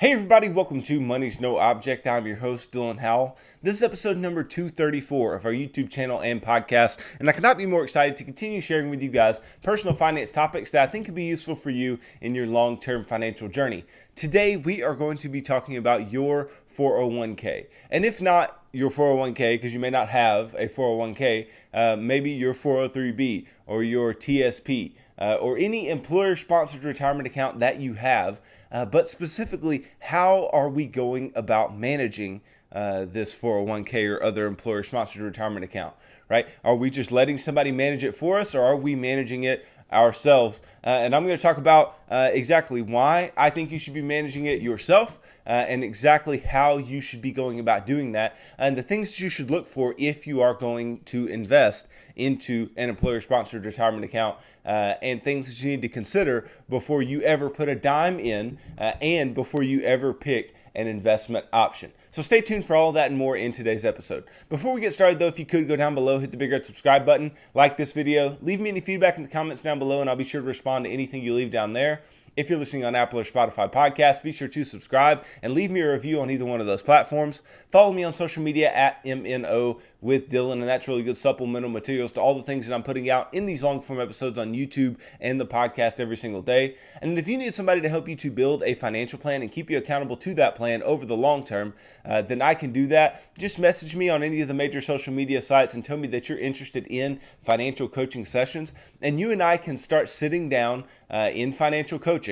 Hey everybody, welcome to Money's No Object. I'm your host, Dylan Howell. This is episode number 234 of our YouTube channel and podcast, and I could not be more excited to continue sharing with you guys personal finance topics that I think could be useful for you in your long-term financial journey. Today, we are going to be talking about your 401k, and if not your 401k, because you may not have a 401k, maybe your 403b or your TSP, or any employer-sponsored retirement account that you have, but specifically, how are we going about managing this 401k or other employer-sponsored retirement account, right? Are we just letting somebody manage it for us, or are we managing it ourselves? And I'm going to talk about exactly why I think you should be managing it yourself, and exactly how you should be going about doing that, and the things that you should look for if you are going to invest into an employer-sponsored retirement account, and things that you need to consider before you ever put a dime in, and before you ever pick an investment option. So stay tuned for all of that and more in today's episode. Before we get started though, if you could go down below, hit the big red subscribe button, like this video, leave me any feedback in the comments down below, and I'll be sure to respond to anything you leave down there. If you're listening on Apple or Spotify podcasts, be sure to subscribe and leave me a review on either one of those platforms. Follow me on social media at MNO with Dylan, and that's really good supplemental materials to all the things that I'm putting out in these long form episodes on YouTube and the podcast every single day. And if you need somebody to help you to build a financial plan and keep you accountable to that plan over the long term, then I can do that. Just message me on any of the major social media sites and tell me that you're interested in financial coaching sessions, and you and I can start sitting down in financial coaching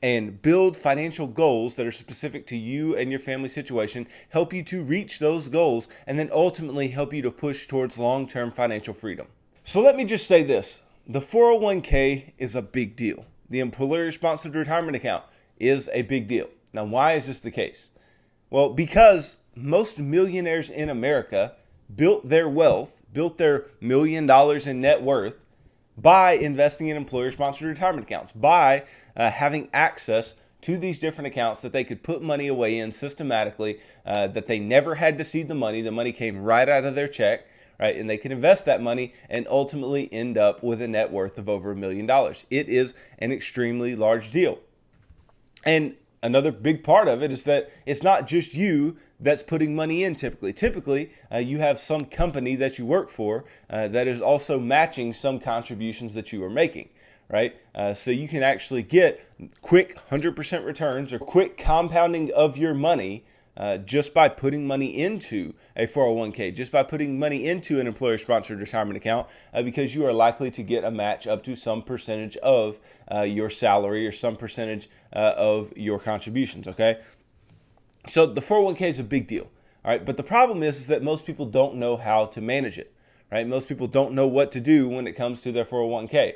and build financial goals that are specific to you and your family situation, help you to reach those goals, and then ultimately help you to push towards long-term financial freedom. So let me just say this. The 401k is a big deal. The employer-sponsored retirement account is a big deal. Now, why is this the case? Well, because most millionaires in America built their wealth, built their $1 million in net worth by investing in employer-sponsored retirement accounts, by having access to these different accounts that they could put money away in systematically, that they never had to see the money came right out of their check, right? And they can invest that money and ultimately end up with a net worth of over $1 million. It is an extremely large deal. And another big part of it is that it's not just you that's putting money in typically. Typically, you have some company that you work for that is also matching some contributions that you are making, right? So you can actually get quick 100% returns or quick compounding of your money just by putting money into a 401k, just by putting money into an employer-sponsored retirement account, because you are likely to get a match up to some percentage of your salary or some percentage of your contributions, okay? So the 401k is a big deal, all right? But the problem is that most people don't know how to manage it, right? Most people don't know what to do when it comes to their 401k.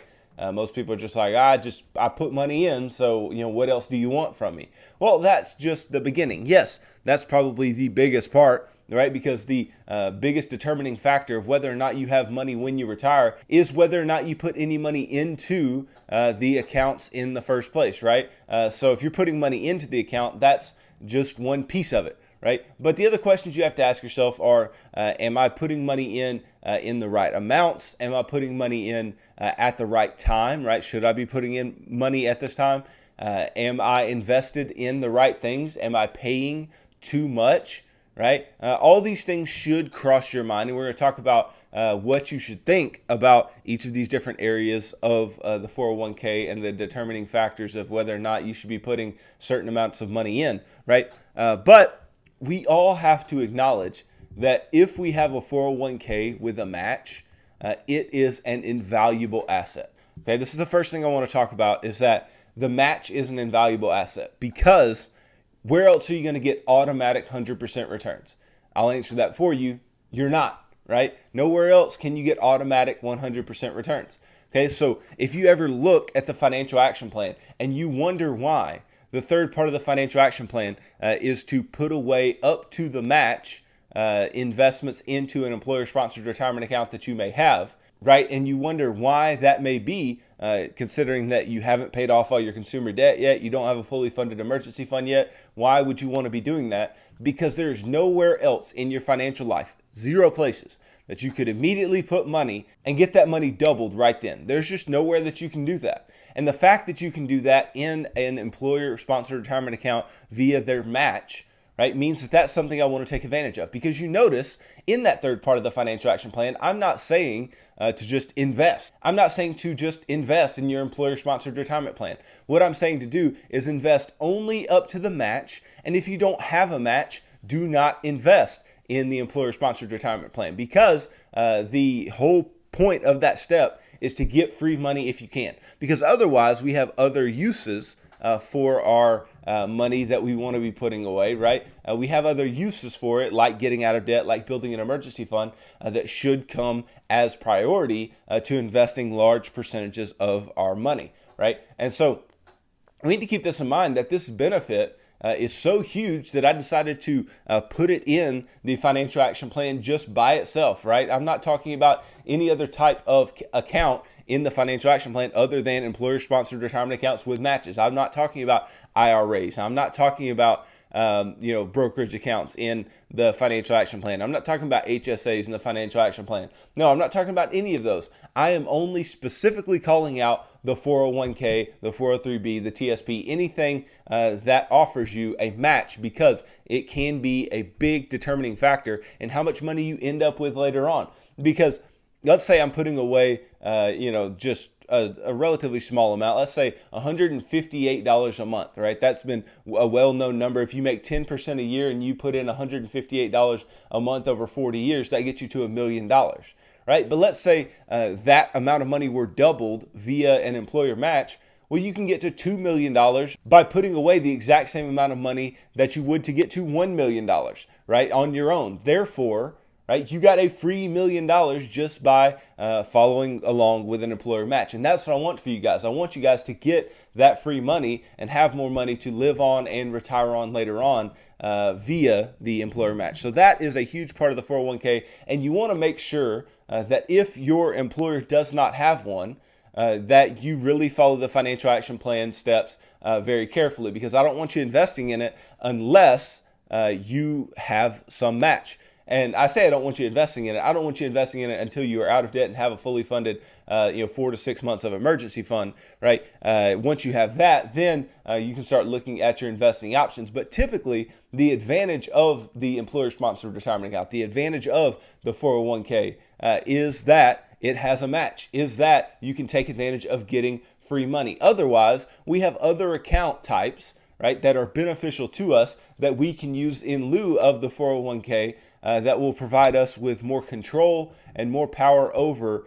Most people are just like, I put money in, so, what else do you want from me? Well, that's just the beginning. Yes, that's probably the biggest part, right? Because the biggest determining factor of whether or not you have money when you retire is whether or not you put any money into the accounts in the first place, right? So if you're putting money into the account, that's just one piece of it, right? But the other questions you have to ask yourself are, am I putting money in the right amounts? Am I putting money in at the right time, right? Should I be putting in money at this time? Am I invested in the right things? Am I paying too much, right? All these things should cross your mind, and we're going to talk about what you should think about each of these different areas of the 401k and the determining factors of whether or not you should be putting certain amounts of money in, right? But we all have to acknowledge that if we have a 401k with a match, it is an invaluable asset. Okay, this is the first thing I want to talk about, is that the match is an invaluable asset, because where else are you going to get automatic 100% returns? I'll answer that for you. You're not, right? Nowhere else can you get automatic 100% returns. Okay, so if you ever look at the financial action plan and you wonder why, the third part of the financial action plan is to put away up to the match investments into an employer-sponsored retirement account that you may have, right? And you wonder why that may be, considering that you haven't paid off all your consumer debt yet, you don't have a fully funded emergency fund yet. Why would you want to be doing that? Because there's nowhere else in your financial life, Zero places that you could immediately put money and get that money doubled right then. There's just nowhere that you can do that. And the fact that you can do that in an employer-sponsored retirement account via their match, right, means that that's something I want to take advantage of. Because you notice in that third part of the financial action plan, I'm not saying to just invest. I'm not saying to just invest in your employer-sponsored retirement plan. What I'm saying to do is invest only up to the match. And if you don't have a match, do not invest in the employer-sponsored retirement plan, because the whole point of that step is to get free money if you can. Because otherwise, we have other uses for our money that we want to be putting away, right? We have other uses for it, like getting out of debt, like building an emergency fund that should come as priority to investing large percentages of our money, right? And so we need to keep this in mind, that this benefit is so huge that I decided to put it in the financial action plan just by itself, right? I'm not talking about any other type of account in the financial action plan other than employer-sponsored retirement accounts with matches. I'm not talking about IRAs. I'm not talking about brokerage accounts in the financial action plan. I'm not talking about HSAs in the financial action plan. No, I'm not talking about any of those. I am only specifically calling out the 401k, the 403b, the TSP, anything that offers you a match, because it can be a big determining factor in how much money you end up with later on. Because let's say I'm putting away, just a relatively small amount, let's say $158 a month, right? That's been a well-known number. If you make 10% a year and you put in $158 a month over 40 years, that gets you to $1 million, right? But let's say that amount of money were doubled via an employer match. Well, you can get to $2 million by putting away the exact same amount of money that you would to get to $1 million, right, on your own. Therefore, right, you got a free $1 million just by following along with an employer match. And that's what I want for you guys. I want you guys to get that free money and have more money to live on and retire on later on via the employer match. So that is a huge part of the 401k. And you want to make sure that if your employer does not have one, that you really follow the financial action plan steps very carefully, because I don't want you investing in it unless you have some match. And I say I don't want you investing in it. I don't want you investing in it until you are out of debt and have a fully funded, 4 to 6 months of emergency fund, right? Once you have that, then you can start looking at your investing options. But typically, the advantage of the employer-sponsored retirement account, the advantage of the 401k is that it has a match, is that you can take advantage of getting free money. Otherwise, we have other account types, right, that are beneficial to us that we can use in lieu of the 401k that will provide us with more control and more power over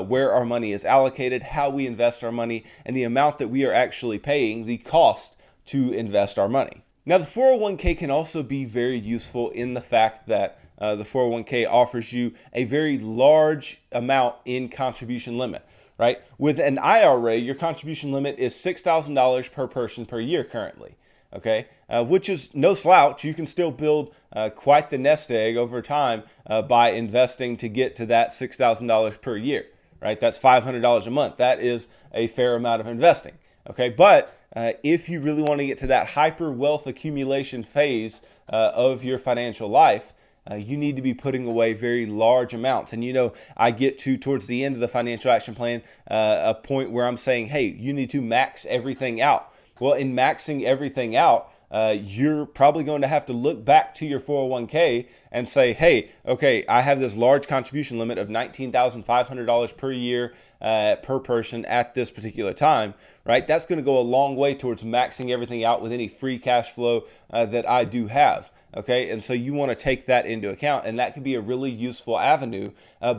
where our money is allocated, how we invest our money, and the amount that we are actually paying, the cost to invest our money. Now, the 401k can also be very useful in the fact that the 401k offers you a very large amount in contribution limit, right? With an IRA, your contribution limit is $6,000 per person per year currently, okay? Which is no slouch. You can still build quite the nest egg over time by investing to get to that $6,000 per year, right? That's $500 a month. That is a fair amount of investing, okay? But if you really want to get to that hyper wealth accumulation phase of your financial life, you need to be putting away very large amounts. And I get to towards the end of the financial action plan a point where I'm saying, hey, you need to max everything out. Well, in maxing everything out, you're probably going to have to look back to your 401k and say, hey, okay, I have this large contribution limit of $19,500 per year per person at this particular time, right? That's going to go a long way towards maxing everything out with any free cash flow that I do have. Okay, and so you want to take that into account, and that can be a really useful avenue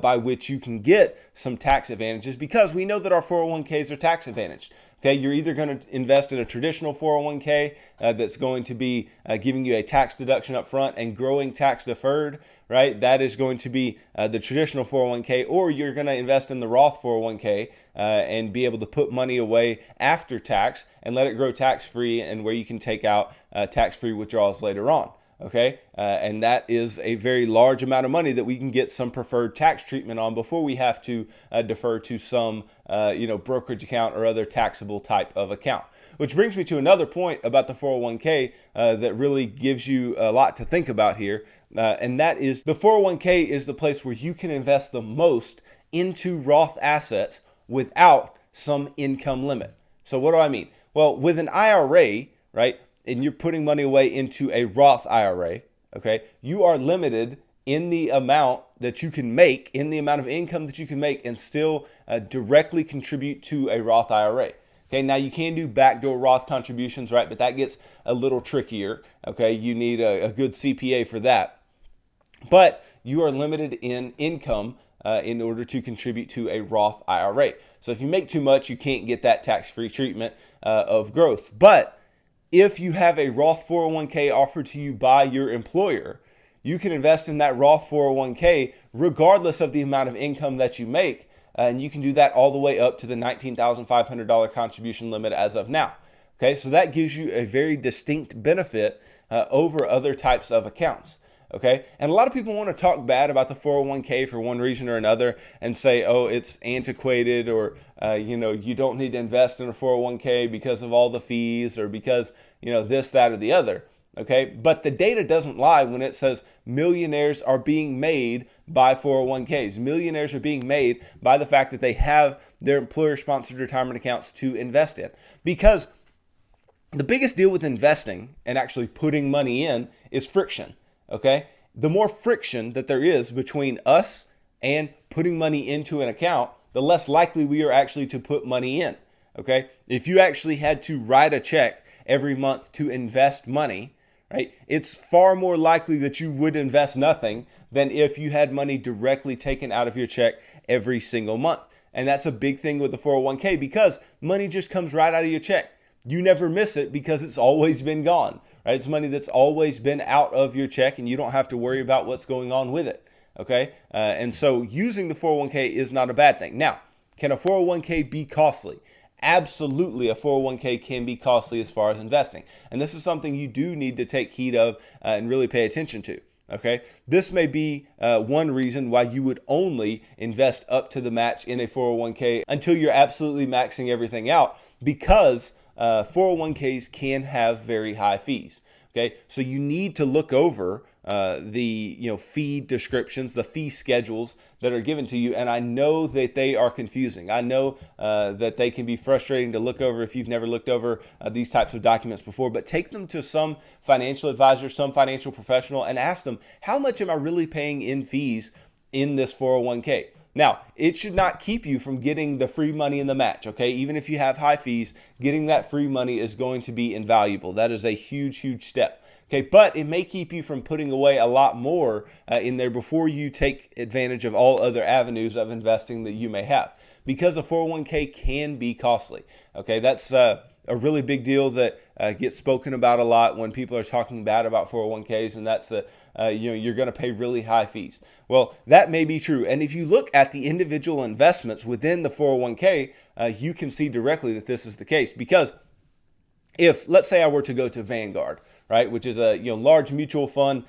by which you can get some tax advantages, because we know that our 401ks are tax advantaged. Okay, you're either going to invest in a traditional 401k that's going to be giving you a tax deduction up front and growing tax deferred, right? That is going to be the traditional 401k, or you're going to invest in the Roth 401k and be able to put money away after tax and let it grow tax free, and where you can take out tax free withdrawals later on. Okay, and that is a very large amount of money that we can get some preferred tax treatment on before we have to defer to some brokerage account or other taxable type of account. Which brings me to another point about the 401k that really gives you a lot to think about here, and that is the 401k is the place where you can invest the most into Roth assets without some income limit. So what do I mean? Well, with an IRA, right, and you're putting money away into a Roth IRA, okay, you are limited in the amount that you can make, in the amount of income that you can make, and still directly contribute to a Roth IRA. Okay, now you can do backdoor Roth contributions, right, but that gets a little trickier. Okay, you need a good CPA for that. But you are limited in income in order to contribute to a Roth IRA. So if you make too much, you can't get that tax-free treatment of growth. But if you have a Roth 401k offered to you by your employer, you can invest in that Roth 401k regardless of the amount of income that you make. And you can do that all the way up to the $19,500 contribution limit as of now. Okay, so that gives you a very distinct benefit over other types of accounts. Okay, and a lot of people want to talk bad about the 401k for one reason or another and say, oh, it's antiquated, or you don't need to invest in a 401k because of all the fees, or because this, that, or the other. Okay, but the data doesn't lie when it says millionaires are being made by 401ks. Millionaires are being made by the fact that they have their employer-sponsored retirement accounts to invest in. Because the biggest deal with investing and actually putting money in is friction. Okay, the more friction that there is between us and putting money into an account, the less likely we are actually to put money in. Okay, if you actually had to write a check every month to invest money, right, it's far more likely that you would invest nothing than if you had money directly taken out of your check every single month. And that's a big thing with the 401k, because money just comes right out of your check. You never miss it because it's always been gone, right? It's money that's always been out of your check, and you don't have to worry about what's going on with it, okay? And so using the 401k is not a bad thing. Now, can a 401k be costly? Absolutely, a 401k can be costly as far as investing. And this is something you do need to take heed of and really pay attention to. Okay, this may be one reason why you would only invest up to the match in a 401k until you're absolutely maxing everything out, because 401ks can have very high fees. Okay, so you need to look over the fee descriptions, the fee schedules that are given to you. And I know that they are confusing. I know that they can be frustrating to look over if you've never looked over these types of documents before. But take them to some financial advisor, some financial professional, and ask them, how much am I really paying in fees in this 401k? Now, it should not keep you from getting the free money in the match, okay? Even if you have high fees, getting that free money is going to be invaluable. That is a huge, huge step, okay? But it may keep you from putting away a lot more in there before you take advantage of all other avenues of investing that you may have, because a 401k can be costly, okay? That's a really big deal that gets spoken about a lot when people are talking bad about 401ks, and that's that you're going to pay really high fees. Well, that may be true. And if you look at the individual investments within the 401k, you can see directly that this is the case. Because if, let's say I were to go to Vanguard, right, which is a large mutual fund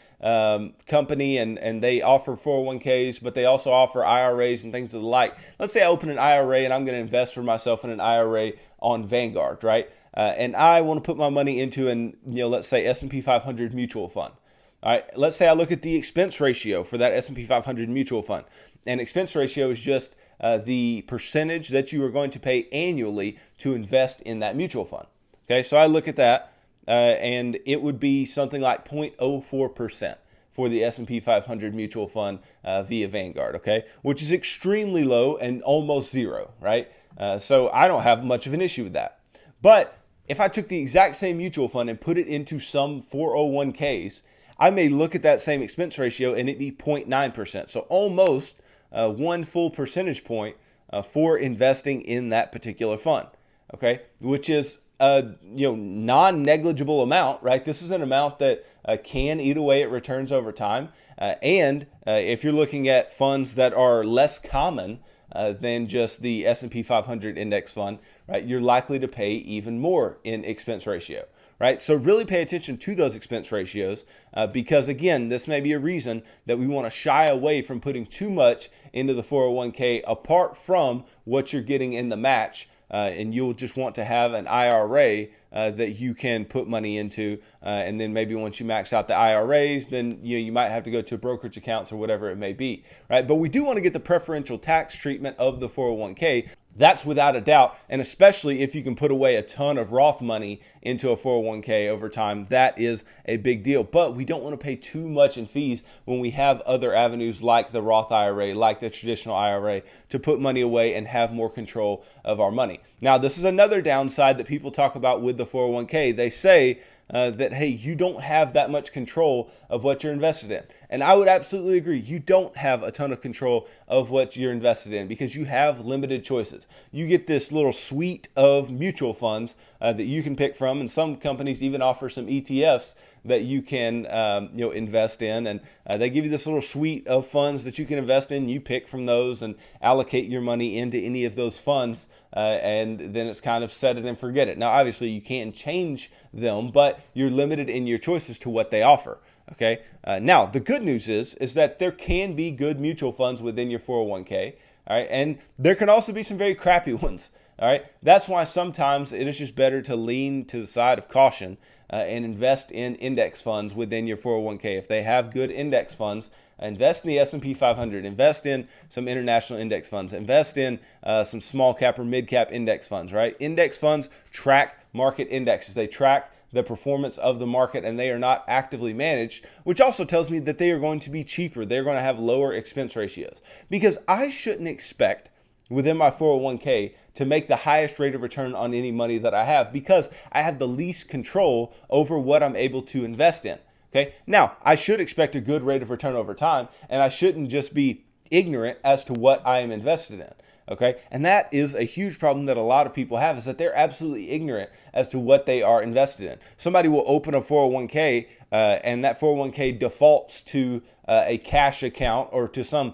company, and they offer 401ks, but they also offer IRAs and things of the like. Let's say I open an IRA and I'm going to invest for myself in an IRA on Vanguard, right? And I want to put my money into an, let's say S&P 500 mutual fund. All right, let's say I look at the expense ratio for that S&P 500 mutual fund. And expense ratio is just the percentage that you are going to pay annually to invest in that mutual fund. Okay, so I look at that, and it would be something like 0.04% for the S&P 500 mutual fund via Vanguard, okay, which is extremely low and almost zero, right? So I don't have much of an issue with that. But if I took the exact same mutual fund and put it into some 401ks, I may look at that same expense ratio and it be 0.9%. So almost 1 full percentage point for investing in that particular fund, okay, which is a non-negligible amount, right? This is an amount that can eat away at returns over time. And if you're looking at funds that are less common than just the S&P 500 index fund, right, you're likely to pay even more in expense ratio, right? So really pay attention to those expense ratios because, again, this may be a reason that we want to shy away from putting too much into the 401k apart from what you're getting in the match. And you'll just want to have an IRA that you can put money into. And then maybe once you max out the IRAs, then you might have to go to brokerage accounts or whatever it may be, right? But we do want to get the preferential tax treatment of the 401k. That's without a doubt, and especially if you can put away a ton of Roth money into a 401k over time, that is a big deal. But we don't want to pay too much in fees when we have other avenues like the Roth IRA, like the traditional IRA, to put money away and have more control of our money. Now, this is another downside that people talk about with the 401k. They say that, hey, you don't have that much control of what you're invested in. And I would absolutely agree. You don't have a ton of control of what you're invested in because you have limited choices. You get this little suite of mutual funds that you can pick from, and some companies even offer some ETFs that you can invest in, and they give you this little suite of funds that you can invest in. You pick from those and allocate your money into any of those funds, and then it's kind of set it and forget it. Now, obviously, you can change them, but you're limited in your choices to what they offer. Okay. Now, the good news is that there can be good mutual funds within your 401k. All right. And there can also be some very crappy ones. All right. That's why sometimes it is just better to lean to the side of caution and invest in index funds within your 401k. If they have good index funds, invest in the S&P 500, invest in some international index funds, invest in some small cap or mid cap index funds, right? Index funds track market indexes. They track the performance of the market, and they are not actively managed, which also tells me that they are going to be cheaper. They're going to have lower expense ratios, because I shouldn't expect within my 401k to make the highest rate of return on any money that I have, because I have the least control over what I'm able to invest in. Okay. Now, I should expect a good rate of return over time, and I shouldn't just be ignorant as to what I am invested in. Okay. And that is a huge problem that a lot of people have, is that they're absolutely ignorant as to what they are invested in. Somebody will open a 401k and that 401k defaults to a cash account or to some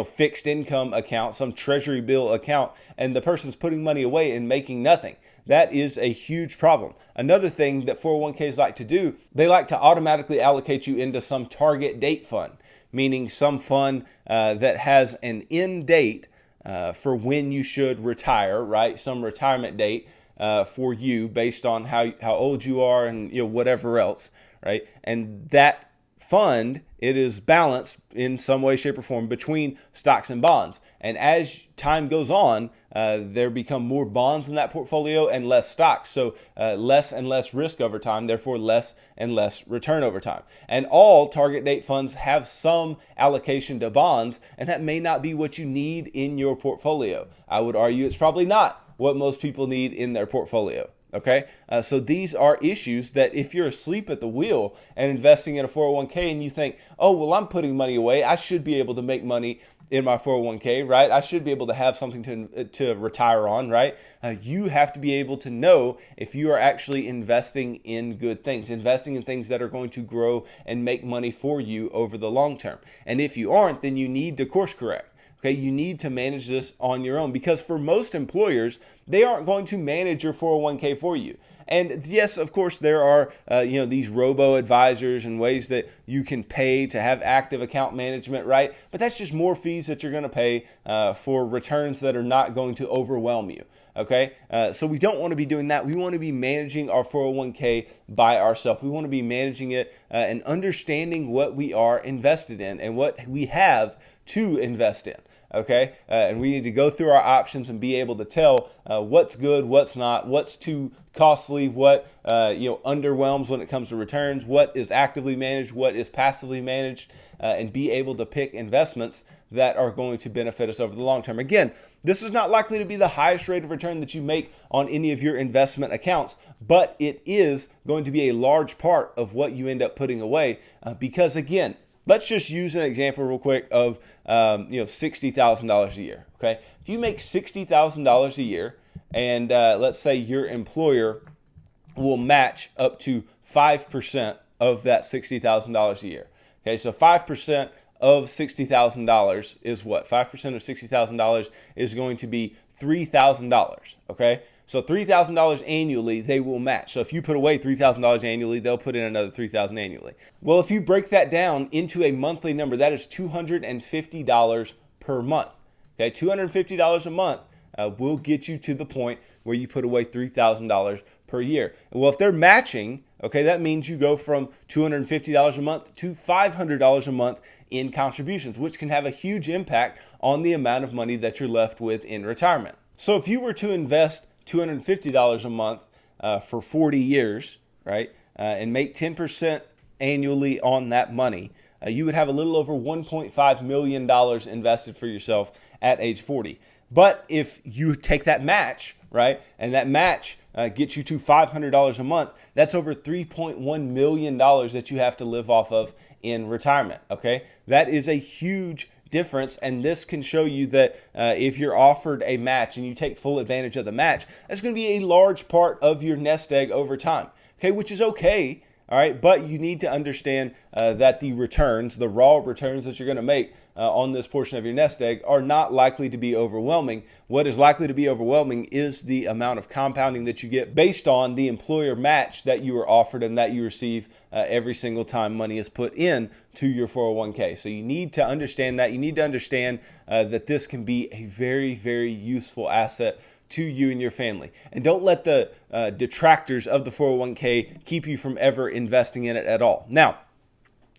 fixed income account, some treasury bill account, and the person's putting money away and making nothing. That is a huge problem. Another thing that 401ks like to do, they like to automatically allocate you into some target date fund, meaning some fund that has an end date for when you should retire, right? Some retirement date for you based on how old you are and whatever else, right? And that fund, it is balanced in some way, shape, or form between stocks and bonds. And as time goes on, there become more bonds in that portfolio and less stocks. So less and less risk over time, therefore less and less return over time. And all target date funds have some allocation to bonds, and that may not be what you need in your portfolio. I would argue it's probably not what most people need in their portfolio. Okay, so these are issues that if you're asleep at the wheel and investing in a 401k and you think, oh, well, I'm putting money away, I should be able to make money in my 401k, right? I should be able to have something to retire on, right? You have to be able to know if you are actually investing in good things, investing in things that are going to grow and make money for you over the long term. And if you aren't, then you need to course correct. Okay, you need to manage this on your own, because for most employers, they aren't going to manage your 401k for you. And yes, of course, there are these robo advisors and ways that you can pay to have active account management, right? But that's just more fees that you're going to pay for returns that are not going to overwhelm you. Okay, so we don't want to be doing that. We want to be managing our 401k by ourselves. We want to be managing it and understanding what we are invested in and what we have to invest in. Okay, and we need to go through our options and be able to tell what's good, what's not, what's too costly, what underwhelms when it comes to returns, what is actively managed, what is passively managed, and be able to pick investments that are going to benefit us over the long term. Again, this is not likely to be the highest rate of return that you make on any of your investment accounts, but it is going to be a large part of what you end up putting away because, again, let's just use an example real quick of $60,000 a year. Okay, if you make $60,000 a year, and let's say your employer will match up to 5% of that $60,000 a year. Okay, so 5% of $60,000 is what? 5% of $60,000 is going to be $3,000. Okay, So $3,000 annually, they will match. So if you put away $3,000 annually, they'll put in another $3,000 annually. Well, if you break that down into a monthly number, that is $250 per month. Okay, $250 a month will get you to the point where you put away $3,000 per year. Well, if they're matching, okay, that means you go from $250 a month to $500 a month in contributions, which can have a huge impact on the amount of money that you're left with in retirement. So if you were to invest $250 a month for 40 years, right, and make 10% annually on that money, you would have a little over $1.5 million invested for yourself at age 40. But if you take that match, right, and that match gets you to $500 a month, that's over $3.1 million that you have to live off of in retirement, okay? That is a huge difference, and this can show you that if you're offered a match and you take full advantage of the match, that's going to be a large part of your nest egg over time, okay, which is okay. All right, but you need to understand that the returns, the raw returns that you're going to make on this portion of your nest egg are not likely to be overwhelming. What is likely to be overwhelming is the amount of compounding that you get based on the employer match that you are offered and that you receive every single time money is put in to your 401k. So you need to understand that. You need to understand that this can be a very, very useful asset to you and your family. And don't let the detractors of the 401k keep you from ever investing in it at all. Now,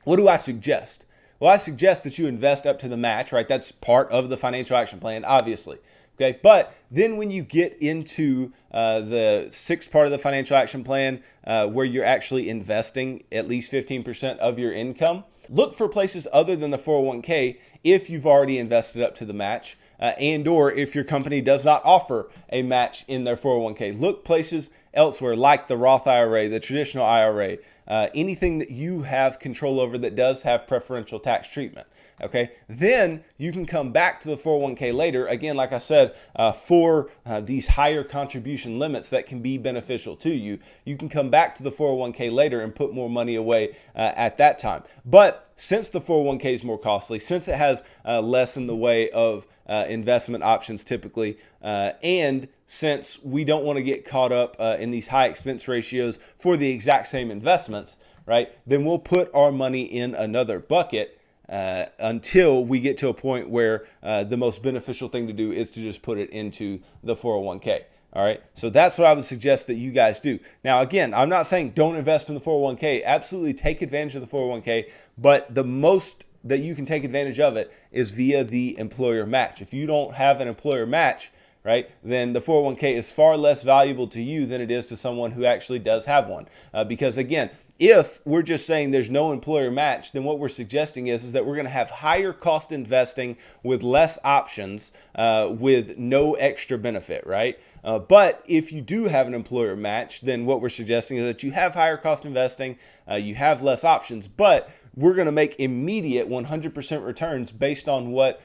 what do I suggest? Well, I suggest that you invest up to the match, right? That's part of the financial action plan, obviously. Okay, but then when you get into the sixth part of the financial action plan, where you're actually investing at least 15% of your income, look for places other than the 401k if you've already invested up to the match. And or if your company does not offer a match in their 401k. Look places elsewhere like the Roth IRA, the traditional IRA, anything that you have control over that does have preferential tax treatment. Okay, then you can come back to the 401k later. Again, like I said, for these higher contribution limits that can be beneficial to you, you can come back to the 401k later and put more money away at that time. But since the 401k is more costly, since it has less in the way of investment options typically, and since we don't want to get caught up in these high expense ratios for the exact same investments, right, then we'll put our money in another bucket until we get to a point where the most beneficial thing to do is to just put it into the 401k. All right. So that's what I would suggest that you guys do. Now, again, I'm not saying don't invest in the 401k. Absolutely take advantage of the 401k, but the most that you can take advantage of it is via the employer match. If you don't have an employer match, right, then the 401k is far less valuable to you than it is to someone who actually does have one. Because again, if we're just saying there's no employer match, then what we're suggesting is that we're going to have higher cost investing with less options, with no extra benefit, right? But if you do have an employer match, then what we're suggesting is that you have higher cost investing, you have less options, but we're going to make immediate 100% returns based on what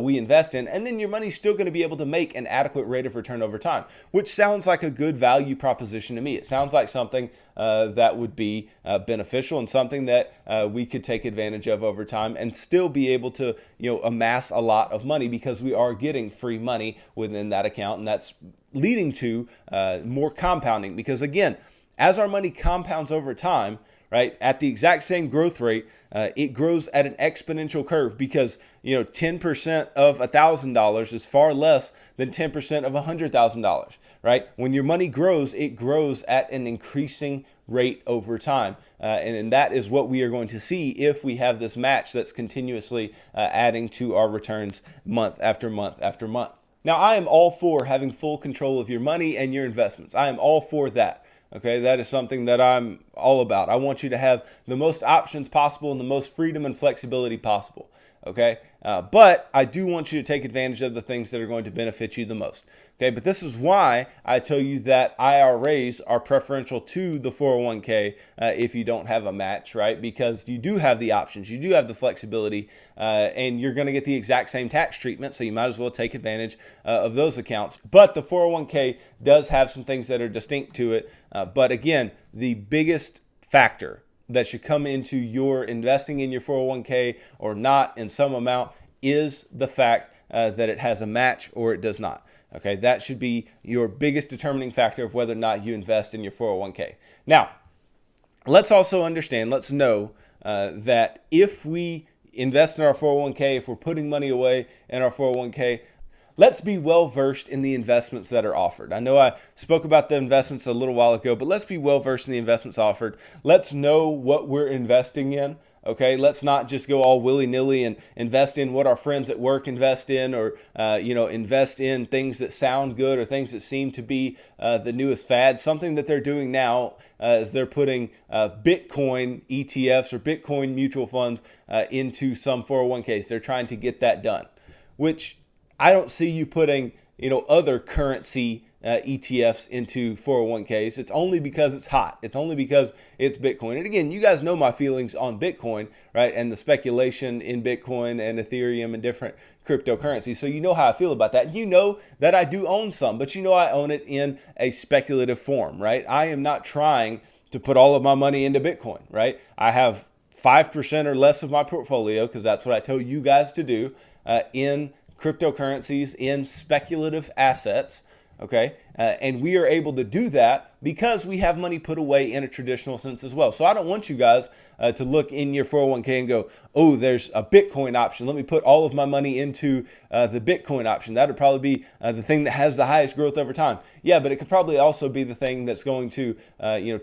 we invest in. And then your money's still going to be able to make an adequate rate of return over time, which sounds like a good value proposition to me. It sounds like something that would be beneficial and something that we could take advantage of over time and still be able to, amass a lot of money because we are getting free money within that account. And that's leading to more compounding because, again, as our money compounds over time, right, at the exact same growth rate, it grows at an exponential curve because, 10% of $1,000 is far less than 10% of $100,000, right? When your money grows, it grows at an increasing rate over time. And that is what we are going to see if we have this match that's continuously adding to our returns month after month after month. Now, I am all for having full control of your money and your investments. I am all for that. Okay, that is something that I'm all about. I want you to have the most options possible and the most freedom and flexibility possible. Okay, but I do want you to take advantage of the things that are going to benefit you the most. Okay, but this is why I tell you that IRAs are preferential to the 401k if you don't have a match, right? Because you do have the options, you do have the flexibility, and you're going to get the exact same tax treatment, so you might as well take advantage of those accounts. But the 401k does have some things that are distinct to it. But again, the biggest factor that should come into your investing in your 401k or not in some amount is the fact that it has a match or it does not. Okay, that should be your biggest determining factor of whether or not you invest in your 401k. Now, let's also understand, let's know that if we invest in our 401k, if we're putting money away in our 401k, let's be well versed in the investments that are offered. I know I spoke about the investments a little while ago, but let's be well versed in the investments offered. Let's know what we're investing in. Okay, let's not just go all willy-nilly and invest in what our friends at work invest in, or invest in things that sound good or things that seem to be the newest fad. Something that they're doing now is they're putting Bitcoin ETFs or Bitcoin mutual funds into some 401ks. They're trying to get that done, which I don't see you putting other currency ETFs into 401ks. It's only because it's hot. It's only because it's Bitcoin. And again, you guys know my feelings on Bitcoin, right? And the speculation in Bitcoin and Ethereum and different cryptocurrencies. So you know how I feel about that. You know that I do own some, but I own it in a speculative form, right? I am not trying to put all of my money into Bitcoin, right? I have 5% or less of my portfolio, because that's what I tell you guys to do, in cryptocurrencies, in speculative assets. Okay, and we are able to do that because we have money put away in a traditional sense as well. So I don't want you guys to look in your 401k and go, oh, there's a Bitcoin option. Let me put all of my money into the Bitcoin option. That would probably be the thing that has the highest growth over time. Yeah, but it could probably also be the thing that's going to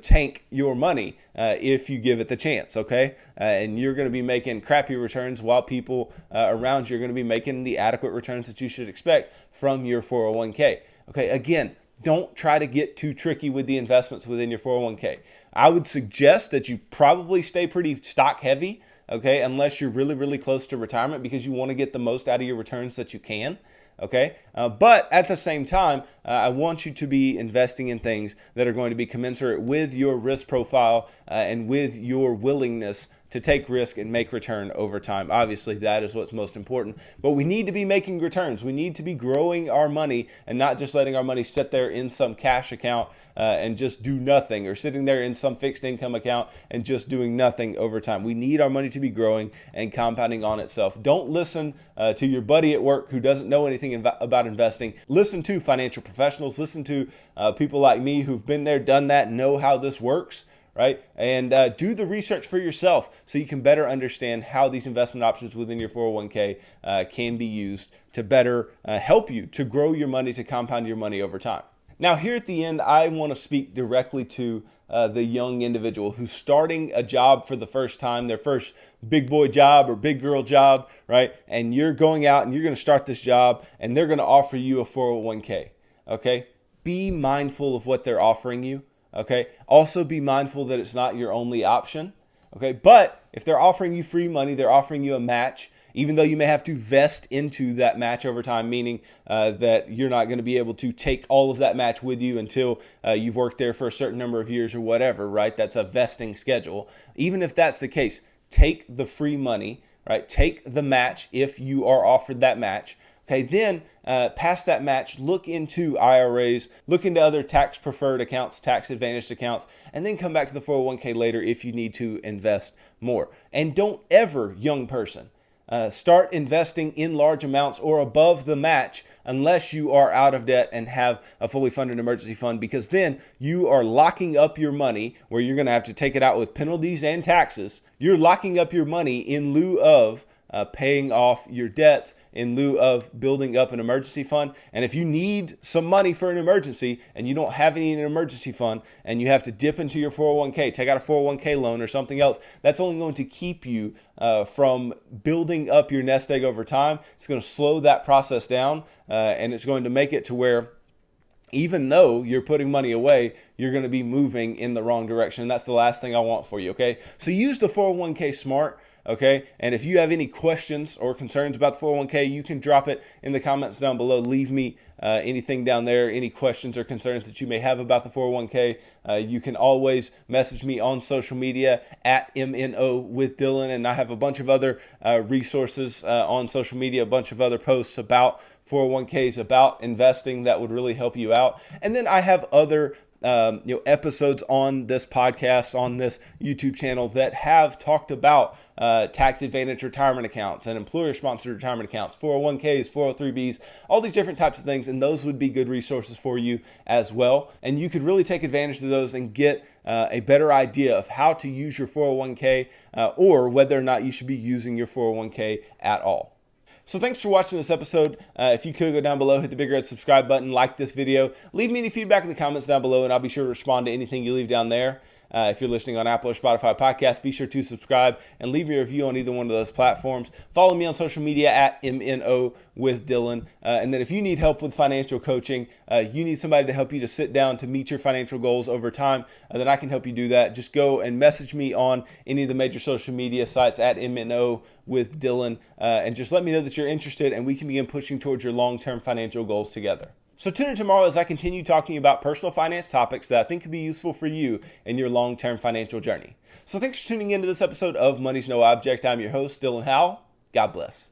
tank your money if you give it the chance. Okay, and you're going to be making crappy returns while people around you are going to be making the adequate returns that you should expect from your 401k. Okay, again, don't try to get too tricky with the investments within your 401k. I would suggest that you probably stay pretty stock heavy, okay, unless you're really, really close to retirement, because you want to get the most out of your returns that you can. Okay, but at the same time, I want you to be investing in things that are going to be commensurate with your risk profile and with your willingness to take risk and make return over time. Obviously, that is what's most important. But we need to be making returns. We need to be growing our money and not just letting our money sit there in some cash account and just do nothing, or sitting there in some fixed income account and just doing nothing over time. We need our money to be growing and compounding on itself. Don't listen to your buddy at work who doesn't know anything about investing. Listen to financial professionals. Listen to people like me who've been there, done that, know how this works. Right? And do the research for yourself so you can better understand how these investment options within your 401k can be used to better help you to grow your money, to compound your money over time. Now, here at the end, I want to speak directly to the young individual who's starting a job for the first time, their first big boy job or big girl job, right? And you're going out and you're going to start this job and they're going to offer you a 401k, okay? Be mindful of what they're offering you. Okay. Also be mindful that it's not your only option. Okay. But if they're offering you free money, they're offering you a match, even though you may have to vest into that match over time, meaning that you're not going to be able to take all of that match with you until you've worked there for a certain number of years or whatever, right? That's a vesting schedule. Even if that's the case, take the free money, right? Take the match if you are offered that match. Okay, then past that match, look into IRAs, look into other tax preferred accounts, tax advantaged accounts, and then come back to the 401k later if you need to invest more. And don't ever, young person, start investing in large amounts or above the match unless you are out of debt and have a fully funded emergency fund, because then you are locking up your money where you're going to have to take it out with penalties and taxes. You're locking up your money in lieu of paying off your debts, in lieu of building up an emergency fund. And if you need some money for an emergency and you don't have any in an emergency fund and you have to dip into your 401k, take out a 401k loan or something else, that's only going to keep you from building up your nest egg over time. It's going to slow that process down and it's going to make it to where even though you're putting money away, you're going to be moving in the wrong direction. And that's the last thing I want for you, okay? So use the 401k smart. Okay, and if you have any questions or concerns about the 401k, you can drop it in the comments down below. Leave me anything down there, any questions or concerns that you may have about the 401k. You can always message me on social media at MNO with Dylan, and I have a bunch of other resources on social media, a bunch of other posts about 401ks, about investing that would really help you out. And then I have other episodes on this podcast, on this YouTube channel that have talked about tax advantage retirement accounts and employer sponsored retirement accounts, 401ks, 403bs, all these different types of things. And those would be good resources for you as well. And you could really take advantage of those and get a better idea of how to use your 401k or whether or not you should be using your 401k at all. So thanks for watching this episode. If you could go down below, hit the big red subscribe button, like this video, leave me any feedback in the comments down below, and I'll be sure to respond to anything you leave down there. If you're listening on Apple or Spotify podcast, be sure to subscribe and leave me a review on either one of those platforms. Follow me on social media at MNO with Dylan. And then if you need help with financial coaching, you need somebody to help you to sit down to meet your financial goals over time, then I can help you do that. Just go and message me on any of the major social media sites at MNO with Dylan, and just let me know that you're interested, and we can begin pushing towards your long-term financial goals together. So tune in tomorrow as I continue talking about personal finance topics that I think could be useful for you in your long-term financial journey. So thanks for tuning into this episode of Money's No Object. I'm your host, Dylan Howell. God bless.